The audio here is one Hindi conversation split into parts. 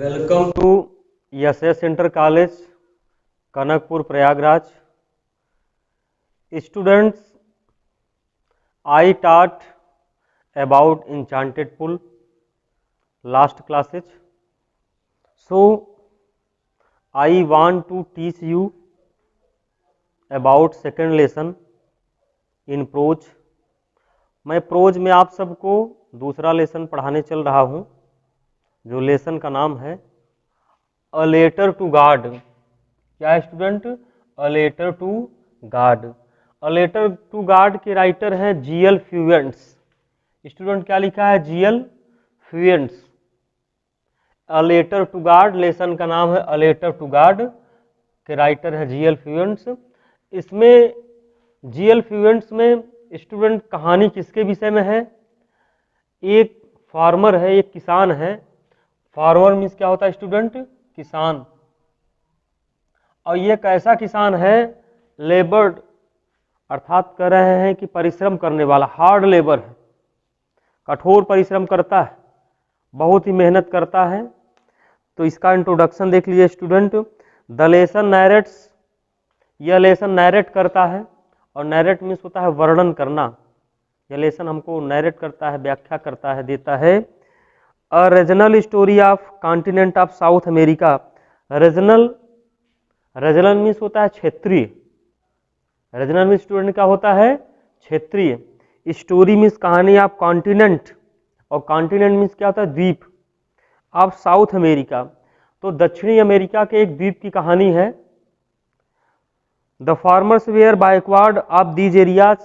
Welcome to SS Inter College, Kanakpur, Prayagraj. Students, I taught about enchanted pool last classes. So, I want to teach you about second lesson in prose. मैं प्रोज में आप सबको दूसरा लेसन पढ़ाने चल रहा हूँ, जो लेसन का नाम है अ लेटर टू गॉड। क्या है student? A letter to God. A letter to God के राइटर हैं जी.एल. फ्यूएंट्स। स्टूडेंट क्या लिखा है? G L. Fuentes. A letter to God lesson का नाम है अ लेटर टू गॉड, के राइटर है जी.एल. फ्यूएंट्स। इसमें जी.एल. फ्यूएंट्स में स्टूडेंट कहानी किसके विषय में है? एक फार्मर है, एक किसान है। फार्मर मीन्स क्या होता है स्टूडेंट? किसान। और ये कैसा किसान है? लेबर्ड, अर्थात कह रहे हैं कि परिश्रम करने वाला, हार्ड लेबर है, कठोर परिश्रम करता है, बहुत ही मेहनत करता है। तो इसका इंट्रोडक्शन देख लीजिए स्टूडेंट। द लेसन नैरेट्स, यह लेसन नैरेट करता है, और नैरेट मीन्स होता है वर्णन करना। यह लेसन हमको नैरेट करता है, व्याख्या करता है, देता है। A regional story of continent of south America. Regional, regional means होता है क्षेत्रीय। रीजनल मीन्स स्टूडेंट क्या होता है? क्षेत्रीय। स्टोरी मीन्स कहानी ऑफ कॉन्टिनेंट, और कॉन्टिनेंट मीन्स क्या होता है? द्वीप। ऑफ साउथ अमेरिका, तो दक्षिणी अमेरिका के एक द्वीप की कहानी है। The farmers were backward of these areas,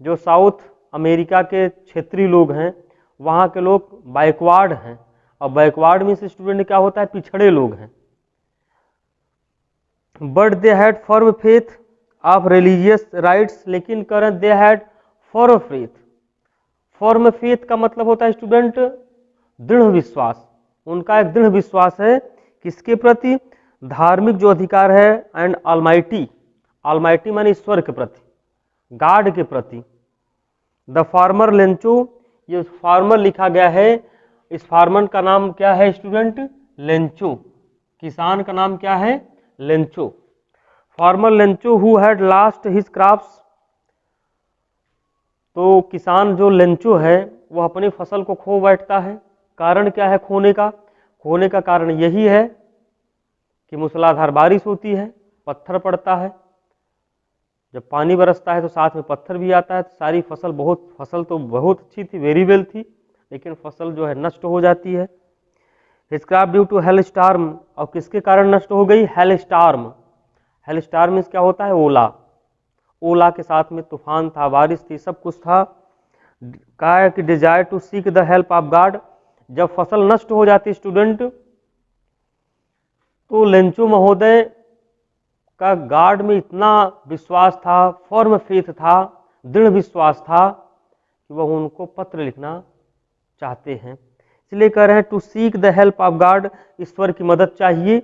जो साउथ अमेरिका के क्षेत्रीय लोग हैं, वहाँ के लोग बैकवर्ड हैं। और बैकवर्ड मीन्स स्टूडेंट क्या होता है? पिछड़े लोग हैं। But they had firm faith of religious rights, लेकिन current they had firm faith. Firm faith का मतलब होता है स्टूडेंट दृढ़ विश्वास। उनका एक दृढ़ विश्वास है किसके प्रति? धार्मिक जो अधिकार है, एंड ऑलमाइटी, ऑलमाइटी माने ईश्वर के प्रति, गॉड के प्रति। द फार्मर लेंचो, ये फार्मर लिखा गया है, इस फार्मर का नाम क्या है स्टूडेंट? लेंचो। किसान का नाम क्या है? Lencho. Farmer Lencho who had lost his crops, तो किसान जो लेंचो है वह अपनी फसल को खो बैठता है। कारण क्या है खोने का? खोने का कारण यही है कि मूसलाधार बारिश होती है, पत्थर पड़ता है, जब पानी बरसता है तो साथ में पत्थर भी आता है, तो सारी फसल तो बहुत अच्छी थी, वेरी वेल थी, लेकिन फसल जो है नष्ट हो जाती है। His crop due to hail storm, और किसके कारण नष्ट हो गई? Hail storm. Hail storm means क्या होता है? ओला। ओला के साथ में तूफान था, बारिश थी, सब कुछ था। कहा है कि desire to seek the help of God, जब फसल नष्ट हो जाती स्टूडेंट, तो लेंचो महोदय का गॉड में इतना विश्वास था, फर्म फेथ था, दृढ़ विश्वास था कि वह उनको पत्र लिखना चाहते हैं। इसलिए कह रहे हैं to seek the help of God, ईश्वर की मदद चाहिए।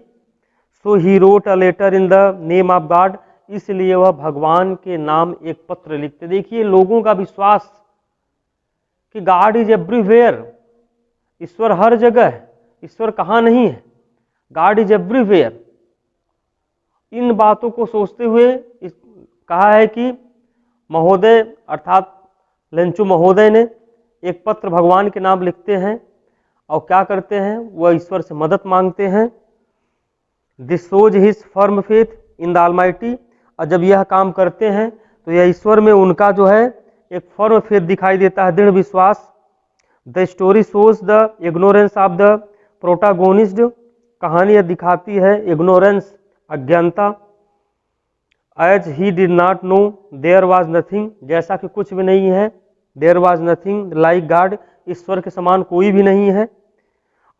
So he wrote a letter in the name of God, इसलिए वह भगवान के नाम एक पत्र लिखते। देखिए लोगों का विश्वास कि गॉड इज एवरीवेयर, ईश्वर हर जगह है, ईश्वर कहाँ नहीं है, गॉड इज एवरीवेयर। इन बातों को सोचते हुए कहा है कि महोदय अर्थात लेंचो महोदय ने एक पत्र भगवान के नाम लिखते हैं, और क्या करते हैं? वह ईश्वर से मदद मांगते हैं। This shows his firm faith in the almighty, और जब यह काम करते हैं तो यह ईश्वर में उनका जो है एक फर्म फेथ दिखाई देता है, दृढ़ विश्वास। The story shows the ignorance of the protagonist, कहानी यह दिखाती है इग्नोरेंस, अज्ञानता। As he did not know there was nothing, जैसा कि कुछ भी नहीं है, there was nothing like God, ईश्वर के समान कोई भी नहीं है।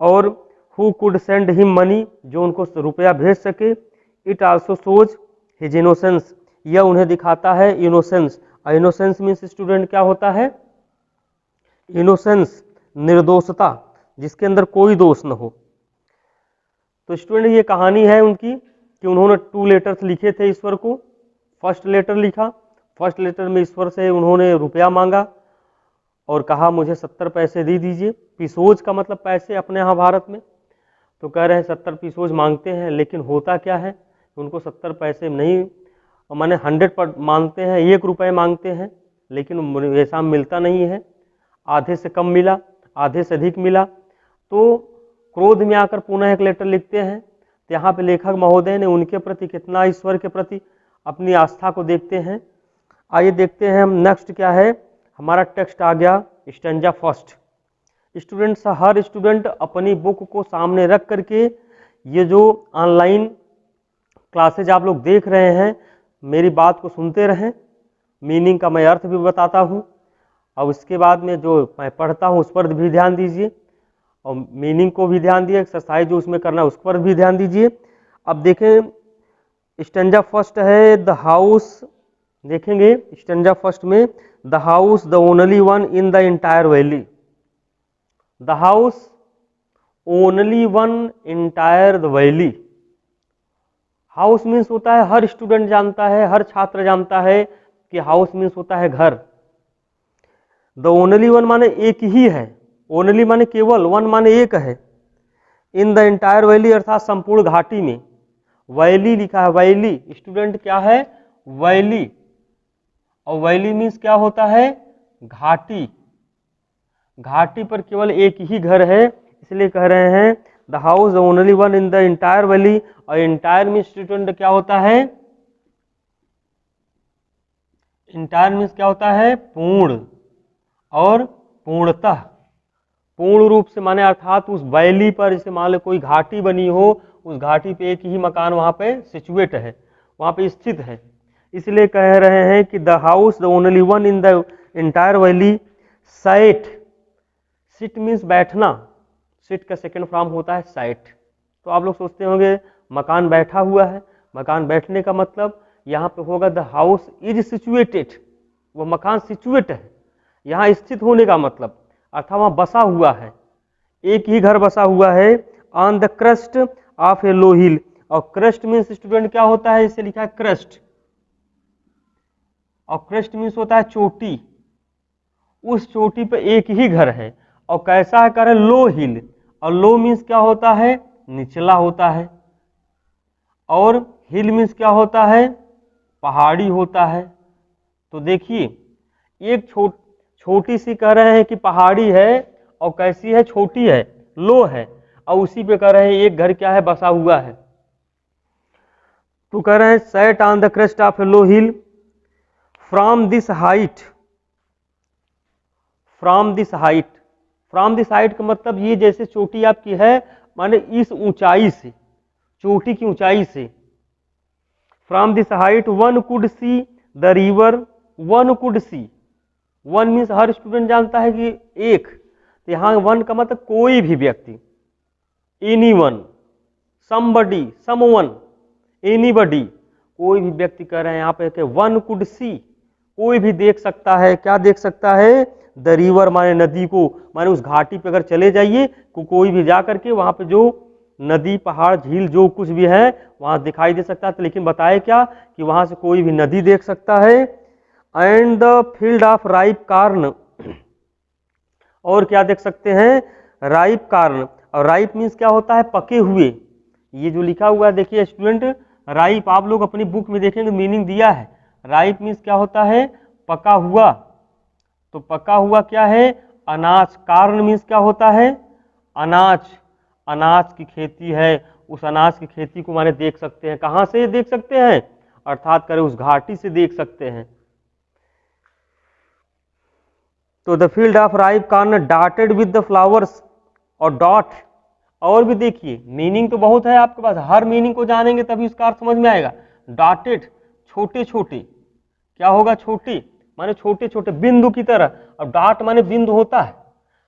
और who could send him money, जो उनको रुपया भेज सके। It also shows his innocence, यह उन्हें दिखाता है इनोसेंस। इनोसेंस मीन्स स्टूडेंट क्या होता है? इनोसेंस, निर्दोषता, जिसके अंदर कोई दोष न हो। तो स्टूडेंट ये कहानी है उनकी कि उन्होंने 2 लेटर्स लिखे थे ईश्वर को। फर्स्ट लेटर लिखा, फर्स्ट लेटर में ईश्वर से उन्होंने रुपया मांगा और कहा मुझे 70 पैसे दे दीजिए। पिसोज का मतलब पैसे अपने यहाँ भारत में, तो कह रहे हैं 70 पीसोज मांगते हैं, लेकिन होता क्या है उनको 70 पैसे नहीं, माने 100 पर मांगते हैं, 1 रुपये मांगते हैं, लेकिन ऐसा मिलता नहीं है, आधे से कम मिला, आधे से अधिक मिला। तो क्रोध में आकर पुनः एक लेटर लिखते हैं। तो यहाँ पे लेखक महोदय ने उनके प्रति कितना ईश्वर के प्रति अपनी आस्था को देखते हैं। आइए देखते हैं हम नेक्स्ट क्या है। हमारा टेक्स्ट आ गया स्टैंजा फर्स्ट। स्टूडेंट्स, हर स्टूडेंट अपनी बुक को सामने रख करके ये जो ऑनलाइन क्लासेज आप लोग देख रहे हैं मेरी बात को सुनते रहें। मीनिंग का मैं अर्थ भी बताता हूँ और उसके बाद में जो मैं पढ़ता हूँ उस पर भी ध्यान दीजिए और मीनिंग को भी ध्यान दिए, एक्सरसाइज जो उसमें करना है उस पर भी ध्यान दीजिए। अब देखें स्टैंजा फर्स्ट है द हाउस, देखेंगे स्टैंजा फर्स्ट में the house the only one in the entire valley. The house only one entire the valley. House means होता है, हर स्टूडेंट जानता है, हर छात्र जानता है कि हाउस मीन्स होता है घर। द ओनली वन माने एक ही है, ओनली माने केवल, वन माने एक है। इन द इंटायर वैली अर्थात संपूर्ण घाटी में। वैली लिखा है, वैली स्टूडेंट क्या है, वैली, और वैली मीन्स क्या होता है, घाटी। घाटी पर केवल एक ही घर है, इसलिए कह रहे हैं the house the only one in the entire valley. और इंटायर मीन्स स्टूडेंट क्या होता है, इंटायर मीन्स क्या होता है, पूर्ण और पूर्णतः, पूर्ण रूप से माने अर्थात उस वैली पर, जैसे मान लो कोई घाटी बनी हो, उस घाटी पे एक ही मकान वहां पे सिचुएट है, वहां पे स्थित है, इसलिए कह रहे हैं कि the house the only one in the entire valley. Sat, sit means बैठना, सिट का सेकंड फॉर्म होता है साइट। तो आप लोग सोचते होंगे मकान बैठा हुआ है, मकान बैठने का मतलब यहाँ पे होगा द हाउस इज सिचुएटेड, वो मकान सिचुएट है, यहाँ स्थित होने का मतलब अर्थात वहाँ बसा हुआ है, एक ही घर बसा हुआ है। ऑन द क्रस्ट ऑफ ए लो हिल, और क्रस्ट मीन्स स्टूडेंट क्या होता है, इसे लिखा है क्रस्ट, और क्रस्ट मीन्स होता है चोटी, उस चोटी पे एक ही घर है। और कैसा है, करे लो हिल, और लो मीन्स क्या होता है, निचला होता है, और हिल मीन्स क्या होता है, पहाड़ी होता है। तो देखिए एक छोटी सी कह रहे हैं कि पहाड़ी है, और कैसी है, छोटी है, लो है, और उसी पे कह रहे हैं एक घर क्या है, बसा हुआ है। तो कह रहे हैं set on the crest of A low hill from this height, from this height, from this height का मतलब ये जैसे चोटी आपकी है, माने इस ऊंचाई से, चोटी की ऊंचाई से। From this height one could see the river, one could see, one means her student जानता है कि एक, तो यहाँ वन का मतलब कोई भी व्यक्ति, any one, somebody, someone, anybody, कोई भी व्यक्ति कह रहे हैं यहाँ पे कि वन कुड सी, कोई भी देख सकता है, क्या देख सकता है, द रिवर माने नदी को, माने उस घाटी पे अगर चले जाइए कोई भी जा करके वहां पे जो नदी, पहाड़, झील जो कुछ भी है वहां दिखाई दे सकता है। तो लेकिन बताए क्या कि वहां से कोई भी नदी देख सकता है। And the field of ripe corn, और क्या देख सकते हैं, राइप कार्न, और राइप मीन्स क्या होता है, पके हुए। ये जो लिखा हुआ है देखिए स्टूडेंट, राइप आप लोग अपनी बुक में देखेंगे मीनिंग दिया है, राइप मीन्स क्या होता है, पका हुआ। तो पका हुआ क्या है, अनाज। कार्न मीन्स क्या होता है, अनाज, अनाज की खेती है, उस अनाज की खेती को माने देख सकते हैं। कहां से देख सकते हैं, अर्थात करें उस घाटी से देख सकते हैं। तो the field of ripe corn dotted with the flowers, और डॉट, और भी देखिए मीनिंग तो बहुत है आपके पास, हर मीनिंग को जानेंगे तभी उसका अर्थ समझ में आएगा। डॉटेड, छोटे छोटे, क्या होगा, छोटे माने छोटे छोटे बिंदु की तरह, और डॉट माने बिंदु होता है,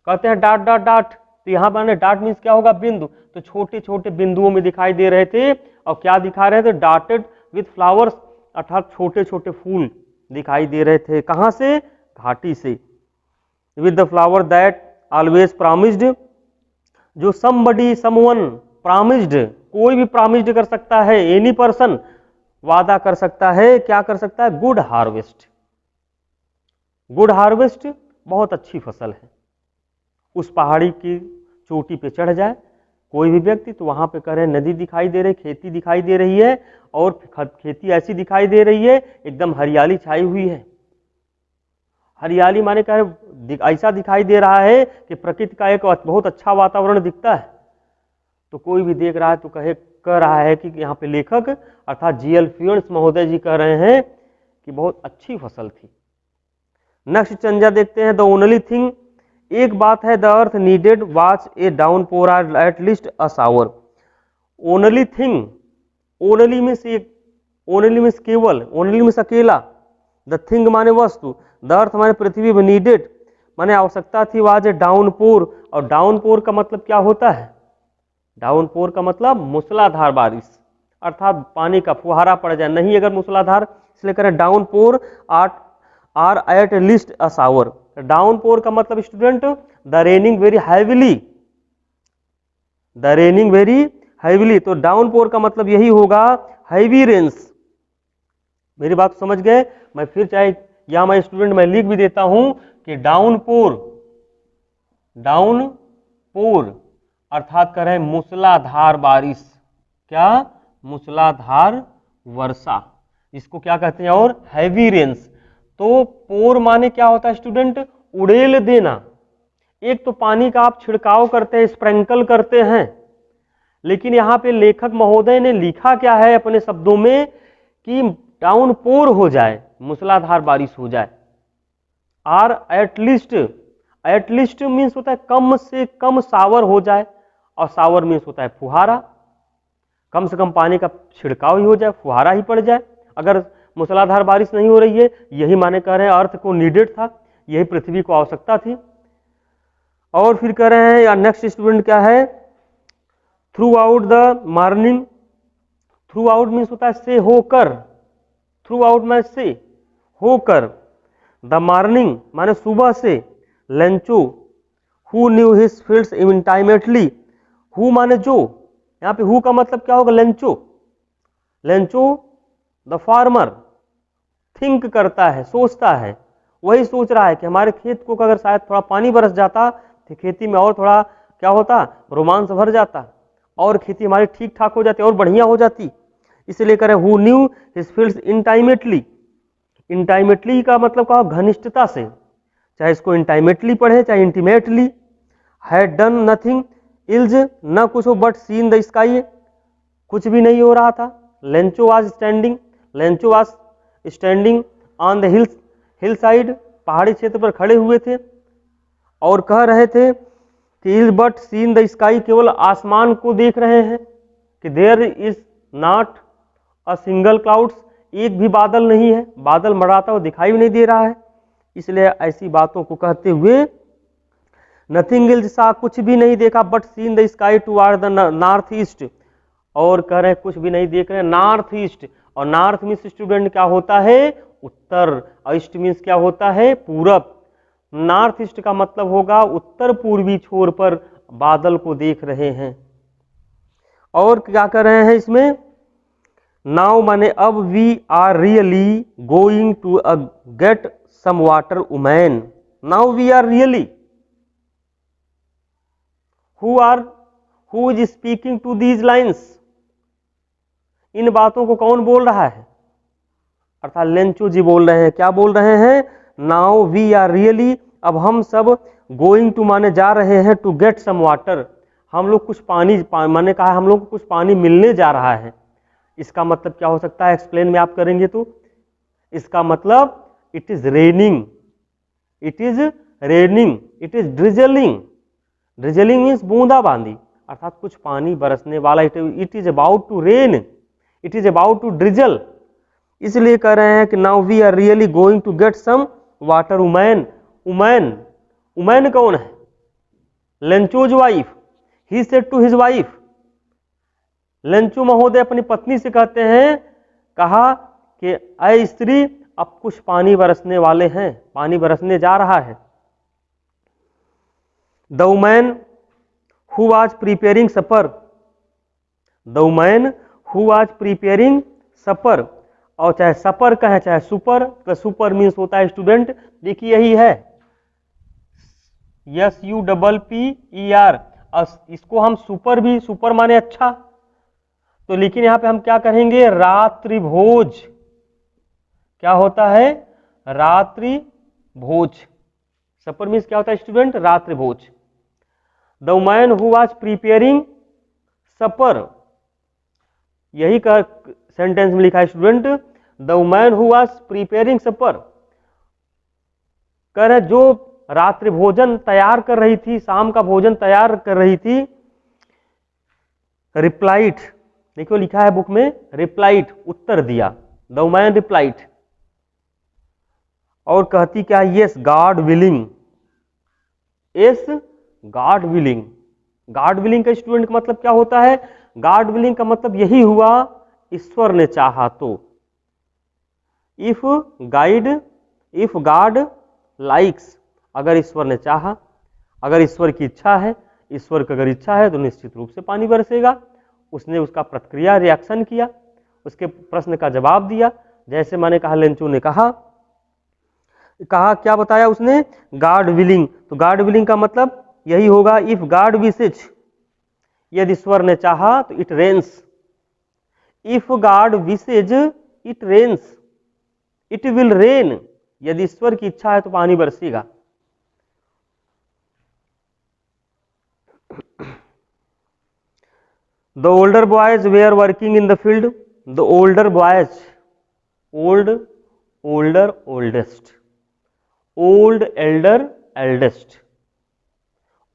कहते हैं डॉट डॉट डॉट, तो यहाँ माने डॉट मीन्स क्या होगा, बिंदु। तो छोटे छोटे बिंदुओं में दिखाई दे रहे थे, और क्या दिखा रहे थे, डॉटेड विथ फ्लावर्स, अर्थात छोटे छोटे फूल दिखाई दे रहे थे। कहाँ से, घाटी से। With the flower that always promised, जो समबडी, समवन, प्रॉमिस्ड, कोई भी प्रॉमिस्ड कर सकता है, एनी पर्सन वादा कर सकता है, क्या कर सकता है, गुड हार्वेस्ट। गुड हार्वेस्ट बहुत अच्छी फसल है, उस पहाड़ी की चोटी पे चढ़ जाए कोई भी व्यक्ति, तो वहां पे कह रहे हैं नदी दिखाई दे रही, खेती दिखाई दे रही है, और खेती ऐसी दिखाई दे रही है एकदम हरियाली छाई हुई है। हरियाली माने कह रहे ऐसा दिखाई दे रहा है कि प्रकृति का एक बहुत अच्छा वातावरण दिखता है। तो कोई भी देख रहा है तो कह रहा है कि यहाँ पे लेखक अर्थात जीएल फ्यूएंस महोदय जी कह रहे हैं कि बहुत अच्छी फसल थी। नेक्स्ट चंजा देखते हैं, द ओनली थिंग, एक बात है, the earth needed watch a downpour or at least a shower. Only thing, only means एक, ओनली मीन्स केवल, ओनली मीन्स अकेला, द थिंग माने वस्तु, द अर्थ माने पृथ्वी, नीडेड माने आवश्यकता थी, वाज ए डाउनपोर, और डाउनपोर का मतलब क्या होता है? डाउनपोर का मतलब मूसलाधार बारिश, अर्थात पानी का फुहारा पड़ जाए, नहीं अगर मूसलाधार, इसलिए करें downpour or at least a shower. Downpour का मतलब student the raining very heavily, the raining very heavily, तो डाउनपोर का मतलब यही होगा हैवी रेन्स। मेरी बात समझ गए? मैं फिर चाहे या मैं स्टूडेंट मैं लिख भी देता हूं कि डाउनपोर, डाउनपोर अर्थात कह रहे हैं मूसलाधार बारिश, क्या? मूसलाधार वर्षा, इसको क्या कहते हैं? और हैवी रेन्स। तो पोर माने क्या होता है स्टूडेंट? उड़ेल देना। एक तो पानी का आप छिड़काव करते हैं, स्प्रिंकल करते हैं, लेकिन यहां पे लेखक महोदय ने लिखा क्या है अपने शब्दों में कि डाउनपोर हो जाए, मूसलाधार बारिश हो जाए। आर एटलीस्ट, एटलीस्ट मीन्स होता है कम से कम शावर हो जाए, और शावर मीन्स होता है फुहारा, कम से कम पानी का छिड़काव ही हो जाए, फुहारा ही पड़ जाए। अगर मूसलाधार बारिश नहीं हो रही है, यही माने कह रहे हैं अर्थ को नीडेड था, यही पृथ्वी को आवश्यकता थी। और फिर कह रहे हैं या नेक्स्ट स्टूडेंट क्या है, through out the morning, through out means होता है से होकर, थ्रू आउट में से होकर, द मॉर्निंग माने सुबह से, Lencho who knew his fields intimately, who माने जो, यहाँ पे हु का मतलब क्या होगा? Lencho, Lencho the farmer, think करता है, सोचता है, वही सोच रहा है कि हमारे खेत को अगर शायद थोड़ा पानी बरस जाता तो खेती में और थोड़ा क्या होता, रोमांस भर जाता, और खेती हमारी ठीक ठाक हो जाती और बढ़िया हो जाती। इसलिए करें हु न्यू हिज फील्ड्स इंटाइमेटली, इंटाइमेटली का मतलब क्या? घनिष्ठता से, चाहे इसको इंटाइमेटली पढ़े चाहे इंटीमेटली। हैड डन नथिंग इल्ज, न कुछ हो बट सीन द स्काई, कुछ भी नहीं हो रहा था। Lencho was standing, Lencho was standing on the hills, hill side, पहाड़ी क्षेत्र पर खड़े हुए थे और कह रहे थे कि is but seen the sky, केवल आसमान को देख रहे हैं, कि there is not a single clouds, एक भी बादल नहीं है, बादल मड़ाता हुआ दिखाई भी नहीं दे रहा है। इसलिए ऐसी बातों को कहते हुए नथिंग इल्स, सा कुछ भी नहीं देखा, but seen the sky toward the north east, और कह रहे कुछ भी नहीं देख रहे नॉर्थ ईस्ट, और नॉर्थ मीन्स स्टूडेंट क्या होता है? उत्तर, और ईस्ट मीन्स क्या होता है? पूरब। नॉर्थ ईस्ट का मतलब होगा उत्तर पूर्वी छोर पर बादल को देख रहे हैं। और क्या कर रहे हैं इसमें? नाउ माने अब, we are really going to get some water woman, now we are really, who is speaking to these lines, इन बातों को कौन बोल रहा है? अर्थात लेंचो जी बोल रहे हैं। क्या बोल रहे हैं? नाउ वी आर रियली, अब हम सब, गोइंग टू माने जा रहे हैं, टू गेट सम वाटर, हम लोग कुछ पानी, माने कहा हम लोग को कुछ पानी मिलने जा रहा है। इसका मतलब क्या हो सकता है? एक्सप्लेन में आप करेंगे तो इसका मतलब it is raining, it is raining, it is drizzling, drizzling means बूंदाबांदी, अर्थात कुछ पानी बरसने वाला, it is about to rain, it is about to drizzle. इसलिए कह रहे हैं कि now we are really going to get some water women, women, women कौन है? Lencho's wife, he said to his wife, Lencho महोदय अपनी पत्नी से कहते हैं, कहा कि ऐ स्त्री अब कुछ पानी बरसने वाले हैं, पानी बरसने जा रहा है। The woman who was preparing supper, the woman who was preparing supper, और चाहे सपर कहे चाहे सुपर, तो सुपर मीन्स होता है स्टूडेंट, देखिए यही है SUPPER, इसको हम सुपर भी, सुपर माने अच्छा, तो लेकिन यहां पे हम क्या करेंगे, रात्रि भोज। क्या होता है, रात्रि भोज। सपर मीन्स क्या होता है स्टूडेंट, रात्रि भोज। The man who was preparing supper, यही का सेंटेंस में लिखा है student, the man who was preparing supper, कह रहे जो रात्रि भोजन तैयार कर रही थी, शाम का भोजन तैयार कर रही थी, रिप्लाइट, देखियो लिखा है बुक में, रिप्लाइट उत्तर दिया, द मैन रिप्लाइट। और कहती क्या, yes God willing, yes God willing. God willing का स्टूडेंट का मतलब क्या होता है, गॉड विलिंग का मतलब यही हुआ, ईश्वर ने चाहा तो। If guide, if God likes, अगर ईश्वर ने चाहा, अगर ईश्वर की इच्छा है, ईश्वर की अगर इच्छा है तो निश्चित रूप से पानी बरसेगा। उसने उसका प्रतिक्रिया, रिएक्शन किया, उसके प्रश्न का जवाब दिया। जैसे मैंने कहा, लेंचू ने कहा क्या बताया उसने, गॉड विलिंग। तो गॉड विलिंग का मतलब यही होगा, इफ गॉड विशेज, यदि ईश्वर ने चाहा तो it rains, if God wishes it rains, it will rain, यदि ईश्वर की इच्छा है तो पानी बरसेगा। The older boys were working in the field. The older boys, old, older, oldest, old, elder, eldest,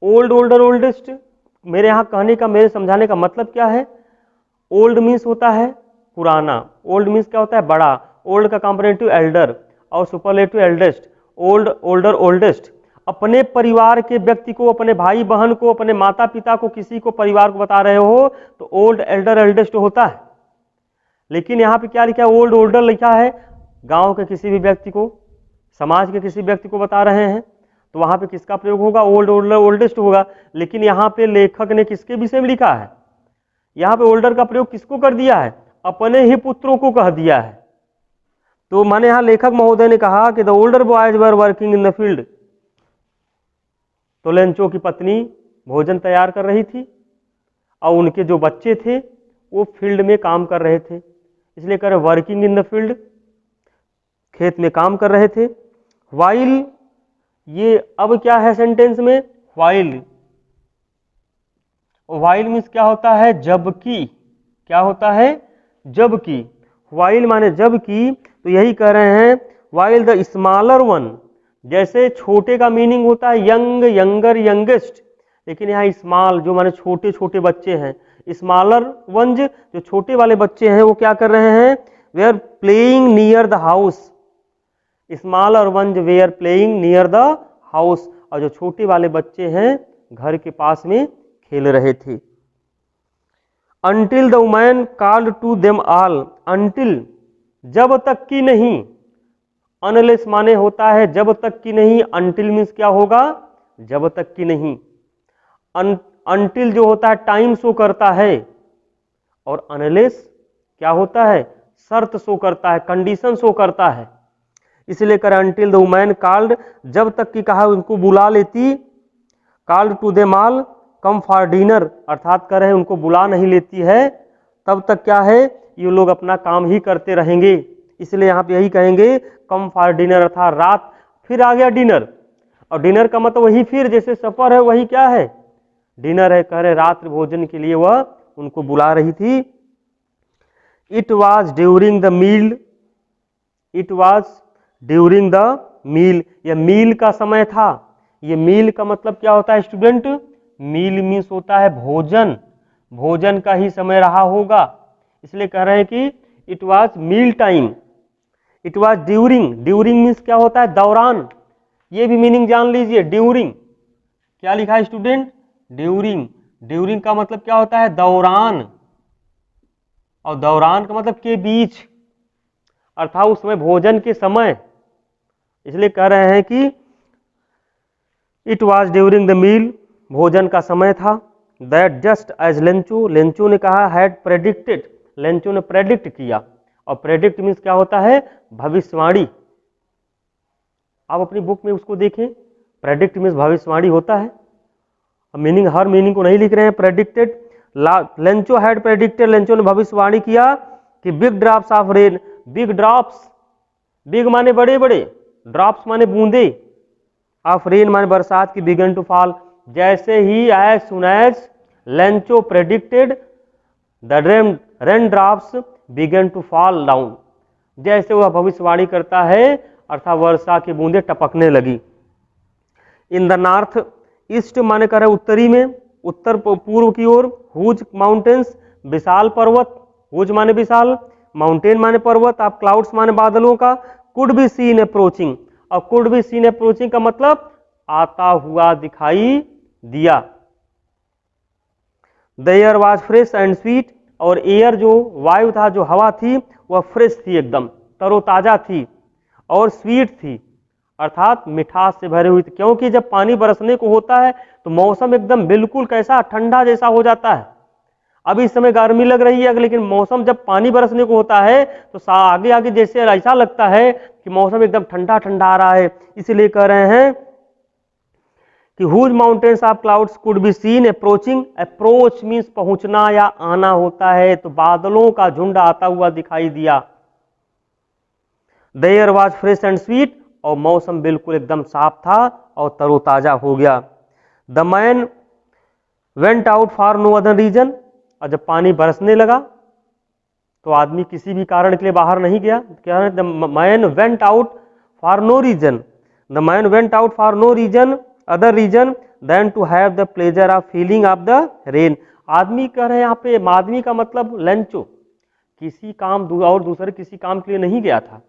old, older, oldest। मेरे यहाँ कहने का, मेरे समझाने का मतलब क्या है, ओल्ड मीन्स होता है पुराना, ओल्ड मीन्स क्या होता है बड़ा, ओल्ड का कंपैरेटिव एल्डर और superlative eldest, old, older, oldest. अपने परिवार के व्यक्ति को, अपने भाई बहन को, अपने माता पिता को, किसी को परिवार को बता रहे हो तो ओल्ड, एल्डर, एल्डेस्ट होता है। लेकिन यहाँ पे क्या लिखा है, ओल्ड, ओल्डर लिखा है, गांव के किसी भी व्यक्ति को, समाज के किसी व्यक्ति को बता रहे हैं तो वहां पे किसका प्रयोग होगा, ओल्ड, ओल्डर, ओल्डेस्ट होगा। लेकिन यहाँ पे लेखक ने किसके विषय में लिखा है, यहाँ पे ओल्डर का प्रयोग किसको कर दिया है, अपने ही पुत्रों को कह दिया है। तो माने यहाँ लेखक महोदय ने कहा कि the older boys were working in the field, तो लेंचो की पत्नी भोजन तैयार कर रही थी और उनके जो बच्चे थे वो फील्ड में काम कर रहे थे, इसलिए कह रहे वर्किंग इन द फील्ड, खेत में काम कर रहे थे। वाइल, ये अब क्या है सेंटेंस में, वाइल, वाइल मीन्स क्या होता है, जबकि, क्या होता है, जबकि, वाइल माने जबकि। तो यही कह रहे हैं, वाइल द स्मॉलर वन, जैसे छोटे का मीनिंग होता है यंग, यंगर, यंगेस्ट, लेकिन यहाँ स्मॉल जो माने छोटे छोटे बच्चे हैं, स्मॉलर वंज जो छोटे वाले बच्चे हैं वो क्या कर रहे हैं, they are playing near the house, smaller ones they are playing near the house, और जो छोटे वाले बच्चे हैं घर के पास में खेल रहे थे। Until the woman called to them all, until जब तक की नहीं, अनलेस माने होता है जब तक की नहीं, until मीन्स क्या होगा, जब तक की नहीं। until जो होता है टाइम शो करता है, और अनलेस क्या होता है, शर्त शो करता है, कंडीशन शो करता है। इसलिए कर until the woman called, जब तक की कहा उनको बुला लेती, called to them all come for dinner, अर्थात कर रहे हैं उनको बुला नहीं लेती है, तब तक क्या है, ये लोग अपना काम ही करते रहेंगे। इसलिए यहाँ पे यही कहेंगे कम फॉर डिनर, अर्थात रात, फिर आ गया डिनर, और डिनर का मतलब वही फिर जैसे सफर है वही क्या है, डिनर है, कह रहे रात्रि भोजन के लिए वह उनको बुला रही थी। It was during the meal, it was during the meal, यह मील का समय था। ये मील का मतलब क्या होता है स्टूडेंट, मील मीन्स होता है भोजन, भोजन का ही समय रहा होगा, इसलिए कह रहे हैं कि it was meal time. It was during, during means क्या होता है, दौरान, ये भी मीनिंग जान लीजिए। ड्यूरिंग क्या लिखा है स्टूडेंट, ड्यूरिंग, ड्यूरिंग का मतलब क्या होता है, दौरान, और दौरान का मतलब के बीच, अर्थात उस समय भोजन के समय, इसलिए कह रहे हैं कि it was during the meal, भोजन का समय था। That just as Lencho, Lencho ने कहा, हैड प्रेडिक्टेड, लेंचू ने प्रेडिक्ट किया, और प्रेडिक्ट मीन्स क्या होता है, भविष्यवाणी। आप अपनी बुक में उसको देखें, प्रेडिक्ट मीन्स भविष्यवाणी होता है, मीनिंग हर मीनिंग को नहीं लिख रहे हैं। Predicted, Lencho had predicted, Lencho ने भविष्यवाणी किया कि big drops of rain, big drops, big माने बड़े बड़े, ड्रॉप्स माने बूंदे, ऑफ रेन माने बरसात की, बिगन टू फॉल, जैसे ही as soon as Lencho predicted the rain drops began to fall down, जैसे वह भविष्यवाणी करता है अर्थात वर्षा की बूंदें टपकने लगी। इन द नॉर्थ ईस्ट माने कर है उत्तरी में, उत्तर पूर्व की ओर, हुज माउंटेन्स, विशाल पर्वत, हुज माने विशाल, माउंटेन माने पर्वत, आप क्लाउड्स माने बादलों का, कुड बी सीन अप्रोचिंग, और कुड बी सीन अप्रोचिंग का मतलब आता हुआ दिखाई दिया। The air was fresh and sweet, और एयर जो वायु था, जो हवा थी, वह फ्रेश थी, एकदम तरोताजा थी और स्वीट थी, अर्थात मिठास से भरी हुई थी। क्योंकि जब पानी बरसने को होता है तो मौसम एकदम बिल्कुल कैसा, ठंडा जैसा हो जाता है। अभी इस समय गर्मी लग रही है, लेकिन मौसम जब पानी बरसने को होता है तो आगे आगे जैसे ऐसा लगता है कि मौसम एकदम ठंडा ठंडा आ रहा है। इसलिए कह रहे हैं कि huge mountains of clouds could be seen approaching, approach means पहुंचना या आना होता है, तो बादलों का झुंड आता हुआ दिखाई दिया। The air was fresh and sweet, और मौसम बिल्कुल एकदम साफ था और तरोताजा हो गया। The man went out for no other reason, और जब पानी बरसने लगा तो आदमी किसी भी कारण के लिए बाहर नहीं गया। क्या है, the man went out for no reason, the man went out for no reason other reason than to have the pleasure of feeling of the rain. आदमी कह रहे हैं यहाँ पे, आदमी का मतलब लेंचो, किसी काम और दूसरे किसी काम के लिए नहीं गया था,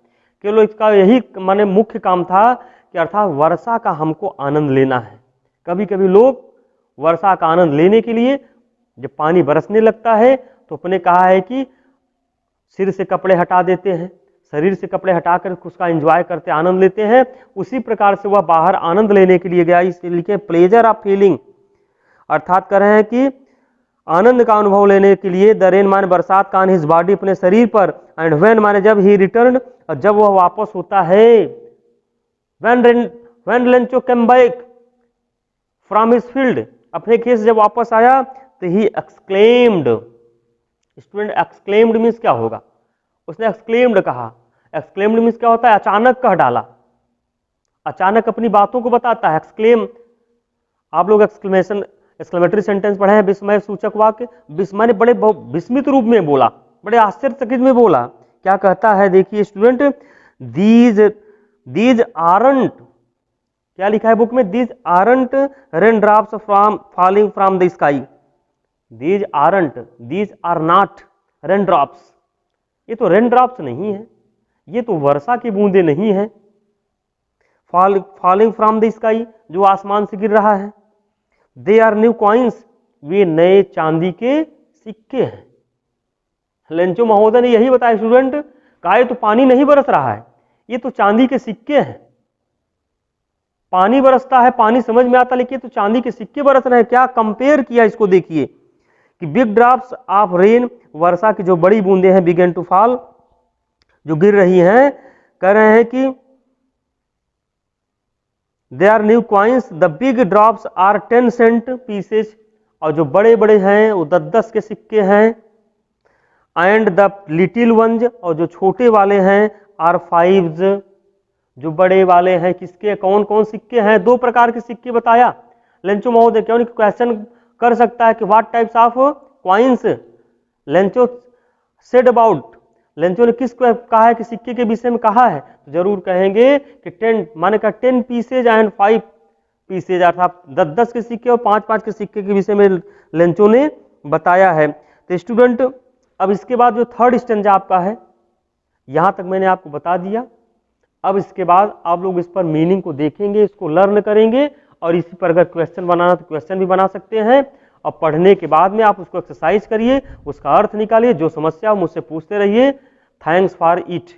केवल इसका यही माने मुख्य काम था कि अर्थात वर्षा का हमको आनंद लेना है। कभी कभी लोग वर्षा का आनंद लेने के लिए जब पानी बरसने लगता है तो अपने कहा है कि सिर से कपड़े हटा देते हैं, शरीर से कपड़े हटाकर उसका एंजॉय करते, आनंद लेते हैं। उसी प्रकार से वह बाहर आनंद लेने के लिए गया, इसलिए लिखे प्लेजर ऑफ फीलिंग, अर्थात कह रहे हैं कि आनंद का अनुभव लेने के लिए। द रेन माने बरसात का, हिज बॉडी अपने शरीर पर, एंड व्हेन माने जब ही रिटर्न, और जब वह वापस होता है, when Lencho come back from his field, अपने खेत से जब वापस आया तो he exclaimed, student exclaimed means क्या होगा, उसने एक्सक्लेम्ड कहा। एक्सक्लेम्ड मीन्स क्या होता है, अचानक कह डाला, अचानक अपनी बातों को बताता है। एक्सक्लेम, आप लोग एक्सक्लेमेशन एक्सक्लेमेटरी सेंटेंस पढ़े हैं, विस्मय सूचक वाक्य। विस्मय ने बड़े विस्मित रूप में बोला, बड़े आश्चर्यचकित में बोला। क्या कहता है देखिए स्टूडेंट, दीज आरंट, क्या लिखा है बुक में, these aren't rain drops from falling from the sky, these aren't, these are not rain drops, ये तो रेन ड्रॉप्स नहीं है, ये तो वर्षा की बूंदे नहीं है। फॉलिंग फ्रॉम द स्काई, जो आसमान से गिर रहा है। दे आर न्यू कॉइन्स, वे नए चांदी के सिक्के हैं। लेंचो महोदय ने यही बताया स्टूडेंट, कहा ये तो पानी नहीं बरस रहा है, ये तो चांदी के सिक्के हैं। पानी बरसता है, पानी समझ में आता, लेकिन तो चांदी के सिक्के बरस रहे हैं। क्या कंपेयर किया इसको, देखिए कि बिग ड्रॉप्स ऑफ रेन, वर्षा की जो बड़ी बूंदे हैं, बिगन टू फॉल, जो गिर रही हैं, कह रहे हैं कि they are new coins, the big drops are 10 cent pieces, और जो बड़े बड़े हैं वो 10-10 के सिक्के हैं। एंड द लिटिल वंस, और जो छोटे वाले हैं, आर 5s, जो बड़े वाले हैं किसके, कौन कौन सिक्के हैं, 2 प्रकार के सिक्के बताया लेंचो महोदय। क्यों नहीं क्वेश्चन कर सकता है कि what types of coins Lencho said about, Lencho ने किस कहा है कि सिक्के के विषय में कहा है, तो जरूर कहेंगे कि 10 माने का 10 पीसेज एंड 5 पीसेज, अर्थात 10-10 के सिक्के और 5-5 के सिक्के के विषय में लेंचो ने बताया है। तो स्टूडेंट अब इसके बाद जो थर्ड स्टेंजा आपका है, यहां तक मैंने आपको बता दिया। अब इसके बाद आप लोग इस पर मीनिंग को देखेंगे, इसको लर्न करेंगे, और इसी पर अगर क्वेश्चन बनाना तो क्वेश्चन भी बना सकते हैं। और पढ़ने के बाद में आप उसको एक्सरसाइज करिए, उसका अर्थ निकालिए, जो समस्या हो मुझसे पूछते रहिए। Thanks for it.